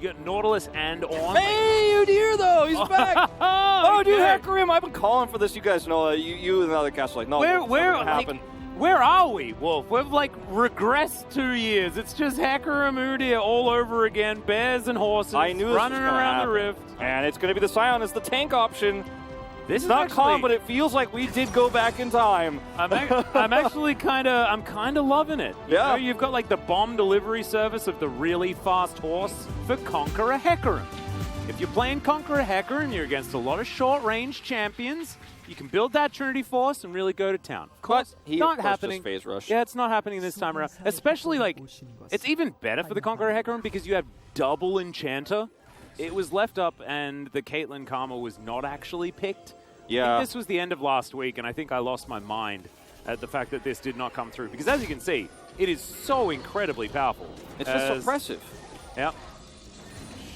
got Nautilus and Ornn. Hey, Udyr though, he's back. Oh, dude, hacker him. I've been calling for this. You guys know, you and the other cast are like, no, it's not gonna happen. Where are we, Wolf? We've like regressed 2 years. It's just Hacker and Udyr all over again. Bears and horses running around the rift. And it's going to be the Scion as the tank option. This is not actually, calm, but it feels like we did go back in time. I'm actually kind of loving it. Yeah. You've got like the bomb delivery service of the really fast horse for Conqueror Hecarim. If you're playing Conqueror Hecarim, you're against a lot of short-range champions. You can build that Trinity Force and really go to town. Of course, not happening. Phase rush. Yeah, it's not happening this time around. Especially like, it's even better for the Conqueror Hecarim because you have double Enchanter. It was left up, and the Caitlyn Karma was not actually picked. Yeah. I think this was the end of last week, and I think I lost my mind at the fact that this did not come through. Because as you can see, it is so incredibly powerful. It's just oppressive. Yep.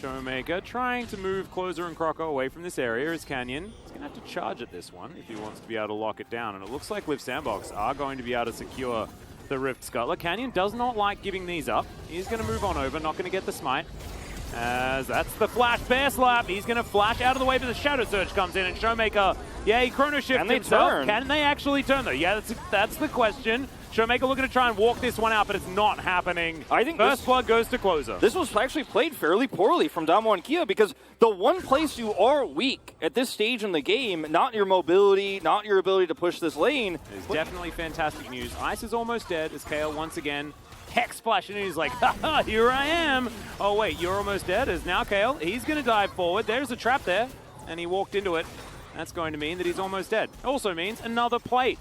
Showmaker trying to move Closer and Croco away from this area as Canyon. He's going to have to charge at this one if he wants to be able to lock it down. And it looks like Live Sandbox are going to be able to secure the Rift Scuttler. Canyon does not like giving these up. He's going to move on over, not going to get the smite. As that's the flash bear slap. He's going to flash out of the way, but the Shadow Surge comes in, and Showmaker, yeah, he chrono shifts himself. Turn? Can they actually turn, though? Yeah, that's the question. Showmaker looking to try and walk this one out, but it's not happening. I think First blood goes to Closer. This was actually played fairly poorly from Damwon Kia because the one place you are weak at this stage in the game, not your mobility, not your ability to push this lane. It's definitely fantastic news. Ice is almost dead as Kale once again Hex Splash, and he's like, haha, here I am. Oh, wait, you're almost dead. As now Kale, he's going to dive forward. There's a trap there, and he walked into it. That's going to mean that he's almost dead. Also means another plate.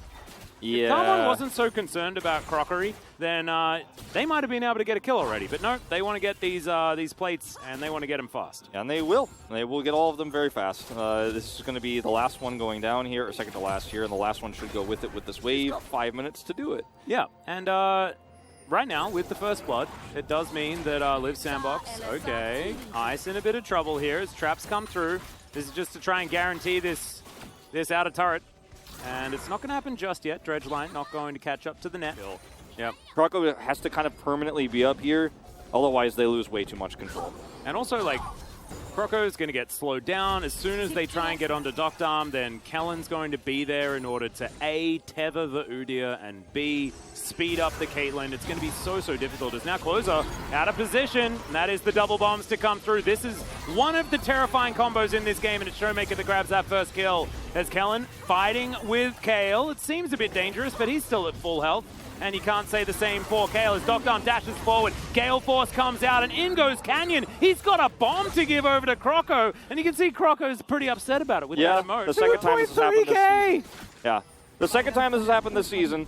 Yeah. If Damwon wasn't so concerned about crockery, then they might have been able to get a kill already. But no, they want to get these plates, and they want to get them fast. And they will. They will get all of them very fast. This is going to be the last one going down here, or second to last here, and the last one should go with it with this wave. 5 minutes to do it. Yeah, and right now, with the first blood, it does mean that Live Sandbox, okay, Ice in a bit of trouble here as traps come through. This is just to try and guarantee this outer turret. And it's not going to happen just yet. Dredgeline not going to catch up to the net. Yep. Croco has to kind of permanently be up here, otherwise they lose way too much control. And also, like, Croco is going to get slowed down. As soon as they try and get onto Doctarm, then Kellen's going to be there in order to A, tether the Udyr, and B, speed up the Caitlyn. It's going to be so difficult. As now Closer out of position, and that is the double bombs to come through. This is one of the terrifying combos in this game, and it's Showmaker that grabs that first kill. As Kellen fighting with Kale. It seems a bit dangerous, but he's still at full health. And you can't say the same for Kale as Doctarm dashes forward. Gale Force comes out, and in goes Canyon. He's got a bomb to give over to Croco, and you can see Croco's pretty upset about it with that emote. The second time this has happened this season. Yeah, the second time this has happened this season.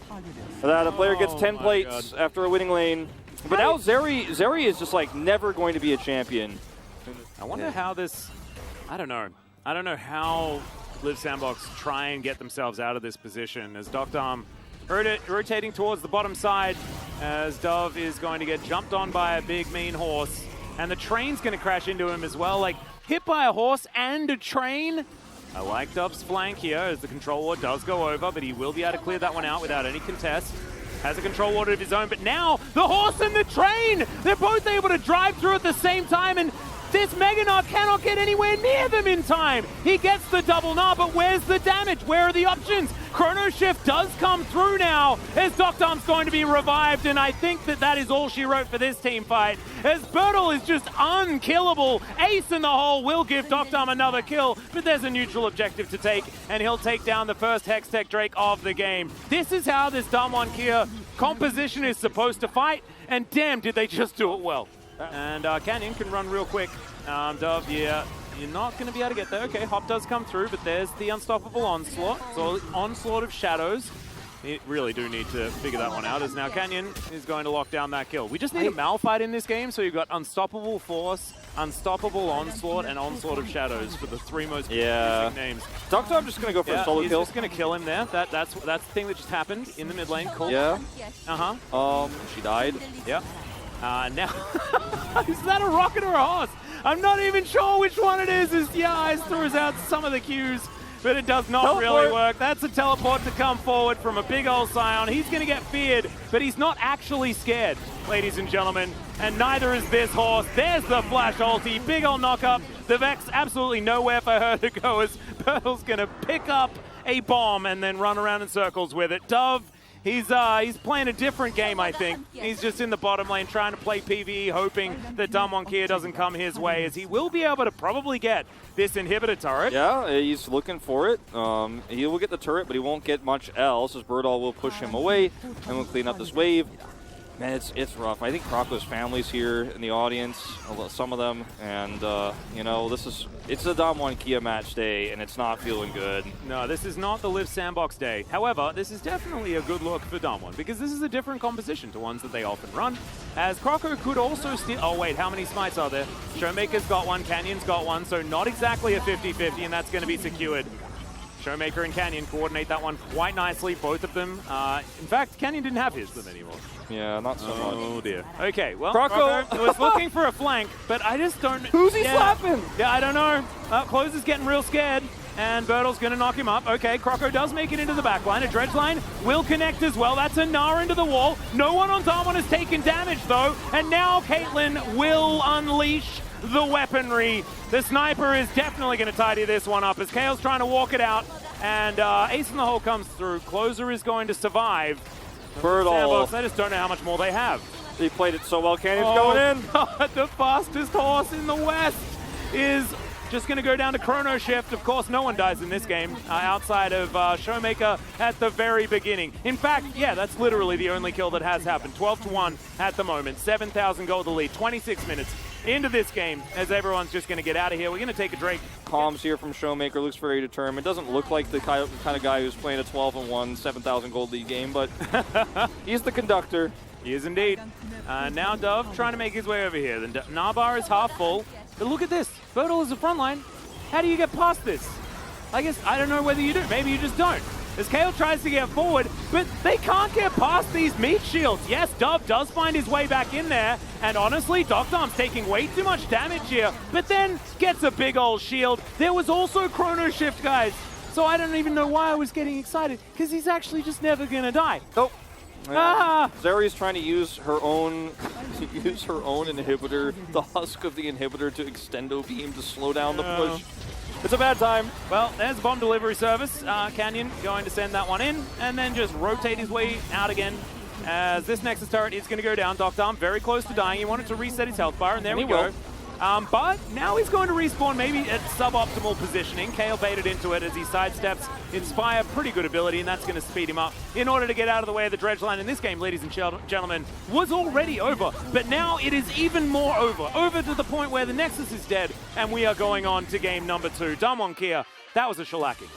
That a player gets 10 plates after a winning lane. But now Zeri is just like never going to be a champion. I wonder how this, I don't know how Live Sandbox try and get themselves out of this position as Doctarm rotating towards the bottom side as Dove is going to get jumped on by a big mean horse, and the train's going to crash into him as well. Like, hit by a horse and a train. I like Dove's flank here as the control ward does go over, but he will be able to clear that one out without any contest. Has a control ward of his own, but now the horse and the train, they're both able to drive through at the same time, and this Mega Gnar cannot get anywhere near them in time. He gets the double Gnar, but where's the damage? Where are the options? Chrono Shift does come through now as Doctarm's going to be revived, and I think that is all she wrote for this team fight, as Bertle is just unkillable. Ace in the hole will give Doctarm another kill, but there's a neutral objective to take, and he'll take down the first Hextech Drake of the game. This is how this Damwon Kia composition is supposed to fight, and damn, did they just do it well. And Canyon can run real quick. Dove, yeah, you're not going to be able to get there. Okay, Hop does come through, but there's the unstoppable onslaught. So onslaught of shadows. You really do need to figure that one out, as now Canyon is going to lock down that kill. We just need a Malphite in this game, so you've got Unstoppable Force, Unstoppable Onslaught, and Onslaught of Shadows for the three most confusing names. Doctarm just going to go for a solo kill. He's just going to kill him there. That's the thing that just happened in the mid lane. Cool. Yeah. Uh-huh. She died. Yeah. Now, is that a rocket or a horse? I'm not even sure which one it is. As Ice throws out some of the cues but it does not really work. That's a teleport to come forward from a big old Scion. He's going to get feared, but he's not actually scared, ladies and gentlemen, and neither is this horse. There's the flash ulti, big old knock-up. The Vex, absolutely nowhere for her to go as Bertle's going to pick up a bomb and then run around in circles with it. Dove, he's playing a different game, I think. He's just in the bottom lane trying to play PvE, hoping that Damwon Kia doesn't come his way, as he will be able to probably get this inhibitor turret. Yeah, he's looking for it. He will get the turret, but he won't get much else, as Birdall will push him away, and we'll clean up this wave. Man, it's rough. I think Crocco's family's here in the audience, some of them, and you know, it's a Damwon Kia match day, and it's not feeling good. No, this is not the Live Sandbox day. However, this is definitely a good look for Damwon, because this is a different composition to ones that they often run, as Crocco could also steal... Oh wait, how many smites are there? Showmaker's got one, Canyon's got one, so not exactly a 50-50, and that's going to be secured. Showmaker and Canyon coordinate that one quite nicely, both of them. In fact, Canyon didn't have his them anymore. Yeah, not so much. Oh dear. Okay, well, Crocco was looking for a flank, but I just don't... Who's he slapping? Yeah, I don't know. Close is getting real scared, and Bertle's going to knock him up. Okay, Crocco does make it into the back line. A dredge line will connect as well. That's a Gnar into the wall. No one on Damwon has taken damage, though, and now Caitlyn will unleash the weaponry. The sniper is definitely going to tidy this one up as Kale's trying to walk it out, and Ace in the hole comes through. Closer is going to survive. Birdall. I just don't know how much more they have. He played it so well. Canyon's going in. God, the fastest horse in the West is just going to go down to Chrono Shift. Of course, no one dies in this game outside of Showmaker at the very beginning. In fact, yeah, that's literally the only kill that has happened. 12-1 at the moment. 7,000 gold the lead. 26 minutes into this game as everyone's just going to get out of here. We're going to take a Drake. Comms here from Showmaker, looks very determined. Doesn't look like the kind of guy who's playing a 12-1, 7,000 gold league game, but he's the conductor. He is indeed. Now Dove trying to make his way over here. The Narbar is half full. But look at this. Birdall is the front line. How do you get past this? I guess, I don't know whether you do. Maybe you just don't. As Kale tries to get forward, but they can't get past these meat shields. Yes, Dove does find his way back in there, and honestly, Doctor's taking way too much damage here, but then gets a big old shield. There was also Chrono Shift, guys, so I don't even know why I was getting excited, because he's actually just never gonna die. Nope. Zeri's trying to use her own inhibitor, the husk of the inhibitor, to extendo beam to slow down the push. It's a bad time. Well, there's bomb delivery service. Canyon going to send that one in and then just rotate his way out again as this Nexus turret is going to go down. Doctor very close to dying. He wanted to reset his health bar, and there we go. But now he's going to respawn maybe at suboptimal positioning. Kale baited into it as he sidesteps Inspire. Pretty good ability, and that's going to speed him up in order to get out of the way of the dredge line. And this game, ladies and gentlemen, was already over. But now it is even more over. Over to the point where the Nexus is dead, and we are going on to game number 2. Damwon Kia, that was a shellacking.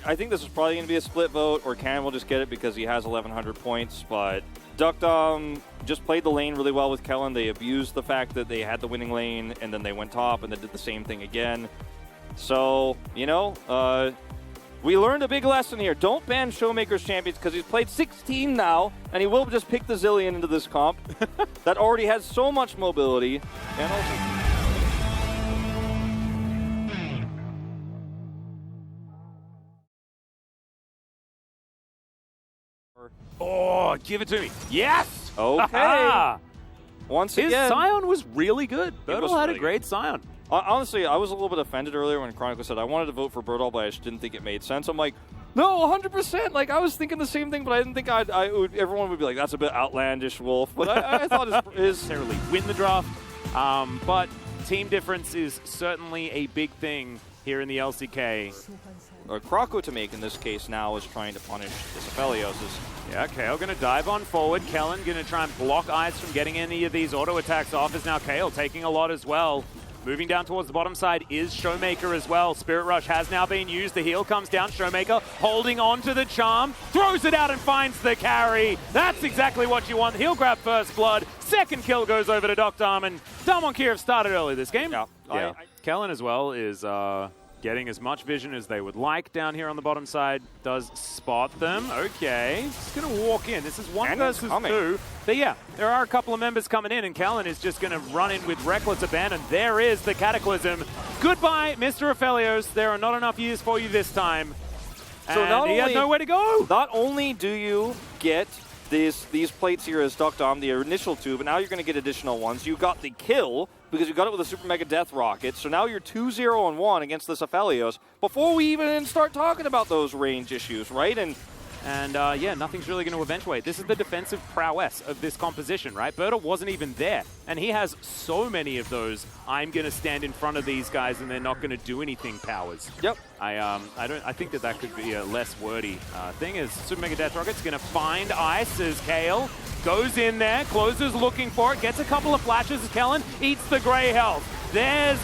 I think this is probably going to be a split vote, or Cam will just get it because he has 1,100 points, but Duckdom just played the lane really well with Kellen. They abused the fact that they had the winning lane, and then they went top, and then did the same thing again. So, you know, we learned a big lesson here. Don't ban Showmaker's champions, because he's played 16 now, and he will just pick the Zillion into this comp that already has so much mobility. And also... Oh, give it to me. Yes! Okay. Once again. His Scion was really good. Birdall had a really great Scion. Honestly, I was a little bit offended earlier when Chronicle said I wanted to vote for Birdall, but I just didn't think it made sense. I'm like, no, 100%. Like, I was thinking the same thing, but I didn't think everyone would be like, that's a bit outlandish, Wolf. But I thought his necessarily win the draft. But team difference is certainly a big thing here in the LCK. Crocco to make in this case now is trying to punish this Aphelios. Yeah, Kale going to dive on forward. Kellen going to try and block Ice from getting any of these auto attacks off, as now Kale taking a lot as well. Moving down towards the bottom side is Showmaker as well. Spirit Rush has now been used. The heal comes down. Showmaker holding on to the charm. Throws it out and finds the carry. That's exactly what you want. He'll grab first blood. Second kill goes over to Doctorm, and Damwon Kia have started early this game. Yeah. Kellen as well is... getting as much vision as they would like down here on the bottom side. Does spot them. Okay. He's going to walk in. This is 1 versus 2. But yeah, there are a couple of members coming in, and Kellen is just going to run in with Reckless Abandon. There is the Cataclysm Goodbye, Mr. Aphelios. There are not enough years for you this time. So and he has nowhere to go. Not only do you get these plates here as Duck Dom, the initial two, but now you're going to get additional ones. You got the kill because you got it with a Super Mega Death Rocket. So now you're 2-0-1 against this Aphelios before we even start talking about those range issues, right? And yeah, nothing's really going to eventuate. This is the defensive prowess of this composition, right? Berta wasn't even there, and he has so many of those. I'm going to stand in front of these guys, and they're not going to do anything. Powers. Yep. I think that could be a less wordy thing. As Super Mega Death Rocket's going to find ice as Kale goes in there, closes looking for it, gets a couple of flashes as Kellen eats the gray health. There's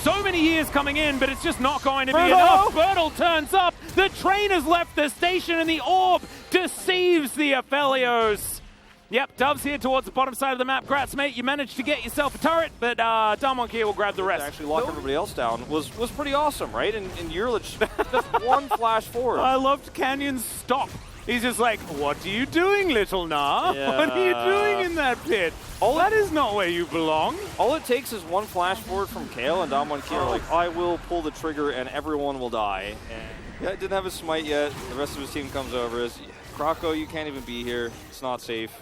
so many years coming in, but it's just not going to be enough. Bertle turns up. The train has left the station, and the orb deceives the Aphelios. Yep, Dove's here towards the bottom side of the map. Grats, mate, you managed to get yourself a turret, but Damwon Kia will grab the rest. Actually lock everybody else down was pretty awesome, right? And Urlich just one flash forward. I loved Canyon's stop. He's just like, what are you doing, little Nah? Yeah. What are you doing in that pit? That is not where you belong. All it takes is one flash forward from Kale, and Damwon Kia are like, I will pull the trigger, and everyone will die. And yeah, didn't have a smite yet. The rest of his team comes over. Krako, you can't even be here. It's not safe.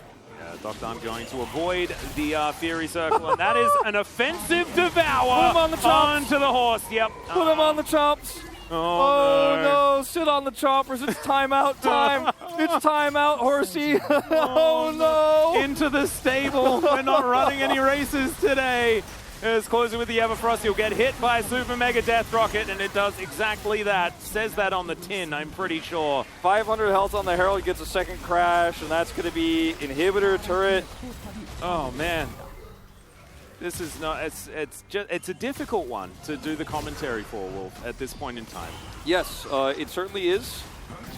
Dom going to avoid the Fury Circle, and that is an offensive devour. Put him on the chops. Onto the horse, yep. Put him on the chops. Oh no, sit on the choppers. It's timeout time. It's timeout, horsey. Oh no. Into the stable. We're not running any races today. As closing with the Everfrost, he'll get hit by Super Mega Death Rocket, and it does exactly that. Says that on the tin, I'm pretty sure. 500 health on the Herald, gets a second crash, and that's going to be inhibitor turret. Oh man, this is not. It's a difficult one to do the commentary for, Wolf, at this point in time. Yes, it certainly is.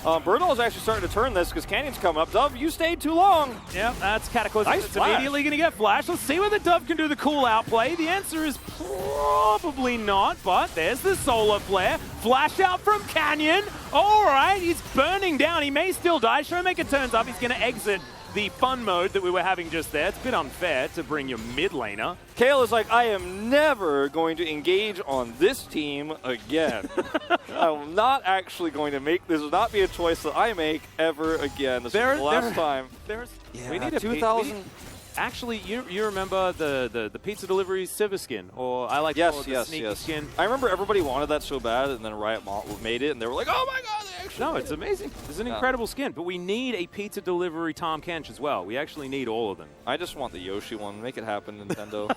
Bertle is actually starting to turn this because Canyon's coming up. Dove, you stayed too long. Yeah, that's Cataclysm. Nice it's flash. Immediately going to get flashed. Let's see whether Dove can do the cool out play. The answer is probably not, but there's the solar flare. Flash out from Canyon. All right, he's burning down. He may still die. Showmaker turns up. He's going to exit the fun mode that we were having just there. It's a bit unfair to bring your mid laner. Kale is like, I am never going to engage on this team again. I'm not actually going to make this. Will not be a choice that I make ever again. This is the last time. We need a 2,000. Actually, you remember the pizza delivery silver skin, or I like to call it the sneaky skin. I remember everybody wanted that so bad, and then Riot made it, and they were like, oh my god, they actually No, it's amazing. It's an incredible skin, but we need a pizza delivery Tom Kench as well. We actually need all of them. I just want the Yoshi one. Make it happen, Nintendo.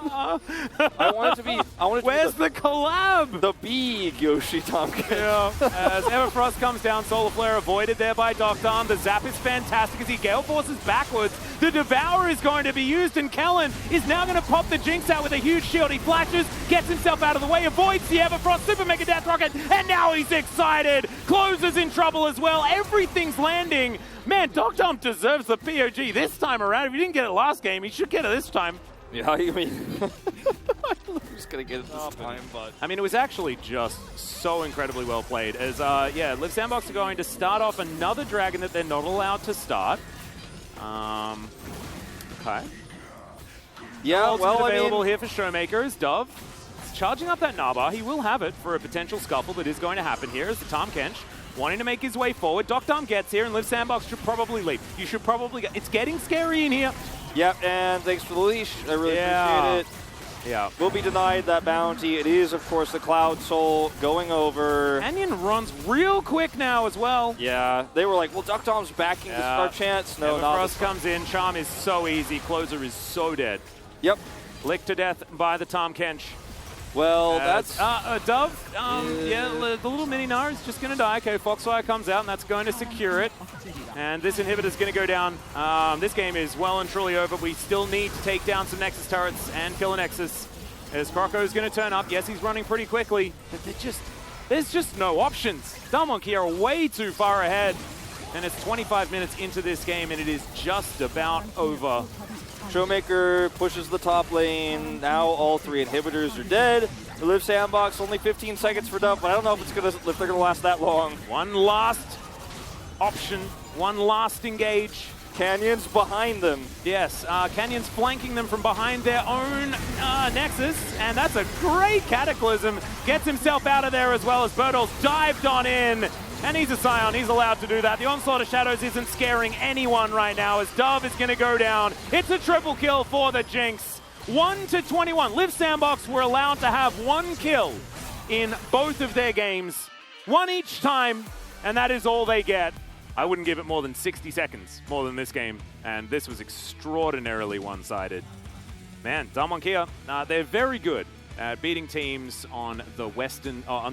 I want it to be... Where's the collab? The big Yoshi Tom Kench. Yeah. As Everfrost comes down, Solar Flare avoided there by Dom. The zap is fantastic as he Gale Forces backwards. The Devour is going to be used, and Kellen is now going to pop the Jinx out with a huge shield. He flashes, gets himself out of the way, avoids the Everfrost Super Mega Death Rocket, and now he's excited. Closes in trouble as well. Everything's landing. Man, Dom deserves the POG this time around. If he didn't get it last game, he should get it this time. Yeah, you mean... Who's going to get it this time, but... I mean, it was actually just so incredibly well played. As, yeah, Live Sandbox are going to start off another dragon that they're not allowed to start. Okay. Yeah, well, available here for Showmaker is Dove. He's charging up that Naba. He will have it for a potential scuffle that is going to happen here as the Tom Kench wanting to make his way forward. Dom gets here, and Live Sandbox should probably leave. You should probably... It's getting scary in here. Yep, and thanks for the leash. I really appreciate it. Yeah. Will be denied that bounty. It is, of course, the Cloud Soul going over. Canyon runs real quick now as well. Yeah, they were like, well, Dom's backing our chance. No, not Frost comes in. Charm is so easy. Closer is so dead. Yep. Licked to death by the Tom Kench. Well, that's... Dove, yeah, the little mini Gnar is just going to die. Okay, Foxfire comes out, and that's going to secure it. And this inhibitor's going to go down. This game is well and truly over. We still need to take down some Nexus turrets and kill a Nexus. As Croco's going to turn up. Yes, he's running pretty quickly, but there's just no options. Damwon Kia are way too far ahead. And it's 25 minutes into this game, and it is just about over. Showmaker pushes the top lane. Now all three inhibitors are dead. The Live Sandbox, only 15 seconds for Dove, but I don't know if they're gonna last that long. One last option, one last engage. Canyon's behind them. Yes, Canyon's flanking them from behind their own Nexus, and that's a great Cataclysm. Gets himself out of there as well as Bertol's dived on in, and he's a Scion, he's allowed to do that. The Onslaught of Shadows isn't scaring anyone right now as Dove is going to go down. It's a triple kill for the Jinx. 1-21. Liv Sandbox were allowed to have 1 kill in both of their games. 1 each time, and that is all they get. I wouldn't give it more than 60 seconds more than this game, and this was extraordinarily one-sided. Man, Damwon Kia, they're very good at beating teams on the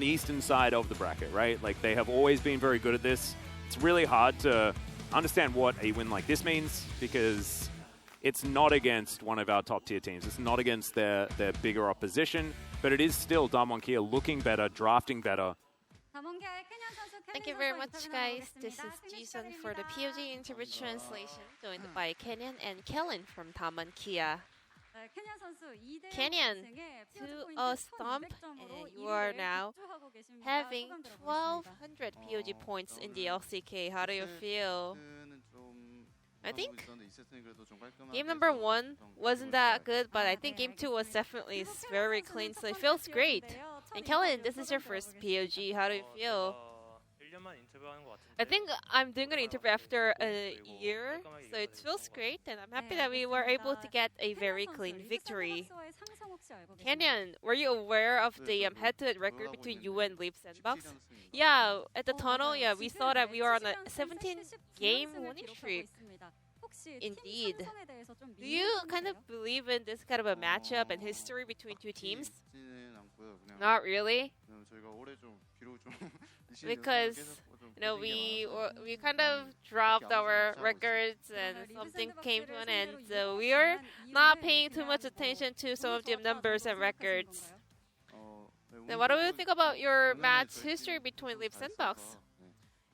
eastern side of the bracket, right? Like, they have always been very good at this. It's really hard to understand what a win like this means because it's not against one of our top-tier teams. It's not against their bigger opposition, but it is still Damwon Kia looking better, drafting better. Thank you very much, guys. This is Jisun for the POG interview translation, joined by Kenyon and Kellen from Damwon Kia. Kenyon, to a stomp, and you are now having 1,200 POG points in the LCK. How do you feel? I think game number 1 wasn't that good, but I think game 2 was definitely very clean, so it feels great. And Kellen, this is your first POG. How do you feel? I think I'm doing an interview after a year, so it feels great, and I'm happy that we were able to get a very clean victory. Kenyon, were you aware of the head-to-head record between you and Liv Sandbox? Yeah, at the tunnel, yeah, we saw that we were on a 17-game winning streak. Indeed. Do you kind of believe in this kind of a matchup and history between two teams? Not really? Because we kind of dropped our records and something came to an end, so we are not paying too much attention to some of the numbers and records. Then what do you think about your match history between Liv Sandbox?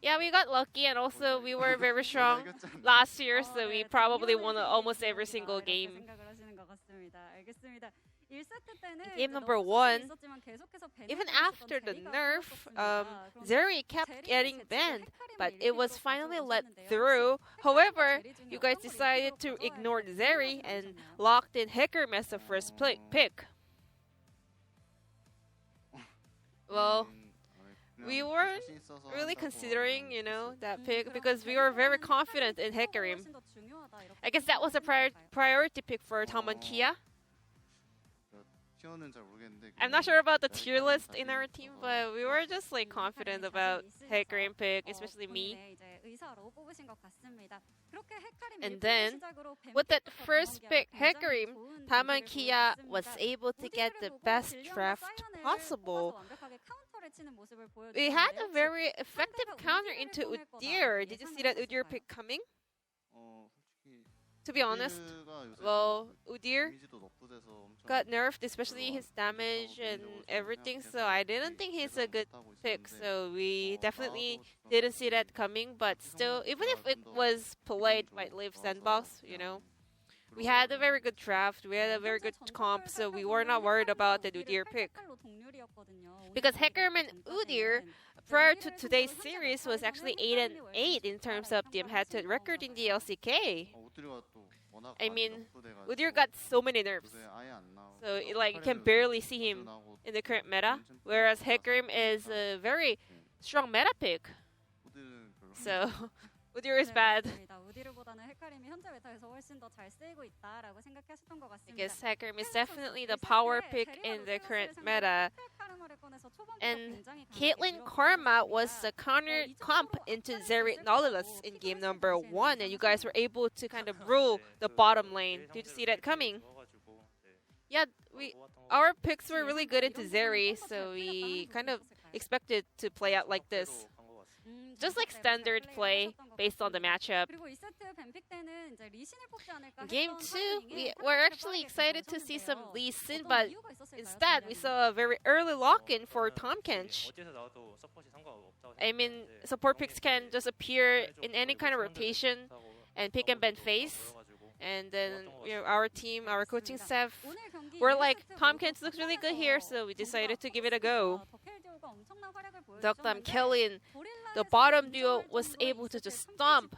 Yeah, we got lucky, and also we were very strong last year, so we probably won almost every single game. Game number 1, even after the nerf, Zeri kept getting banned, but it was finally let through. However, you guys decided to ignore Zeri and locked in Hecarim as the first pick. Well, we weren't really considering, that pick because we were very confident in Hecarim. I guess that was a priority pick for Damwon Kia. I'm not sure about the tier list in our team, but we were just confident about Hecarim pick, especially me. And then, with that first pick, Hecarim, Damwon Kia was able to get the best draft possible. We had a very effective counter into Udyr. Did you see that Udyr pick coming? To be honest, well, Udyr got nerfed, especially his damage and everything, so I didn't think he's a good pick, so we definitely didn't see that coming, but still, even if it was played by Liv Sandbox, we had a very good draft, we had a very good comp, so we were not worried about the Udyr pick. Because Hecarim and Udyr, prior to today's series, was actually 8-8 in terms of the head-to-head record in the LCK. I mean, Udyr got so many nerfs, so you can barely see him in the current meta, whereas Hecarim is a very strong meta pick. So, Udyr is bad. I guess Hecarim is definitely the power pick in the current meta. And Caitlyn Karma was the counter comp into Zeri Nautilus in game number 1, and you guys were able to kind of rule the bottom lane. Did you see that coming? Yeah, our picks were really good into Zeri, so we kind of expected to play out like this. Just like standard play based on the matchup. Game 2, we were actually excited to see some Lee Sin, but instead we saw a very early lock-in for Tahm Kench. I mean, support picks can just appear in any kind of rotation and pick and ban face. And then our team, our coaching staff, were like, Tahm Kench looks really good here, so we decided to give it a go. Dr. Kelly, the bottom duo, was able to just stomp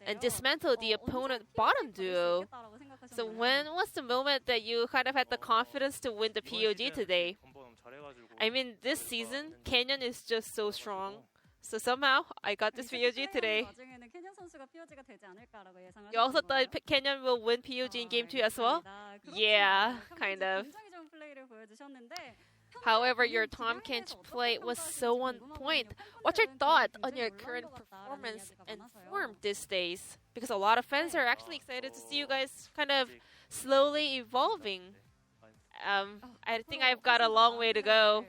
and dismantle the opponent bottom duo. So when was the moment that you kind of had the confidence to win the POG today? I mean, this season, Canyon is just so strong. So somehow, I got this POG today. You also thought Canyon will win POG in Game 2 as well? Yeah, kind of. However, your Tom Kench play was so on point. What's your thought on your current performance and form these days? Because a lot of fans are actually excited to see you guys kind of slowly evolving. I think I've got a long way to go.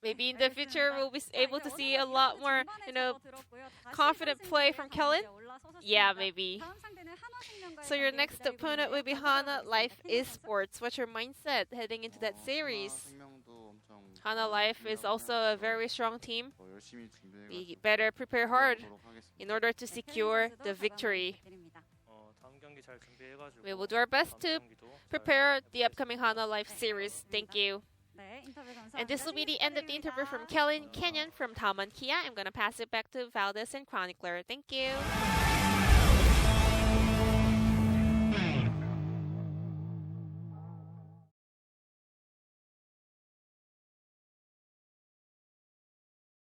Maybe in the future we'll be able to see a lot more, confident play from Kellen. Yeah, maybe. So your next opponent will be Hana Life Esports. What's your mindset heading into that series? Hana Life is also a very strong team. We better prepare hard in order to secure the victory. We will do our best to prepare the upcoming Hana Life series. Thank you. And this will be the end of the interview from Kellen Canyon from Damwon Kia. I'm going to pass it back to Valdez and Chronicler. Thank you.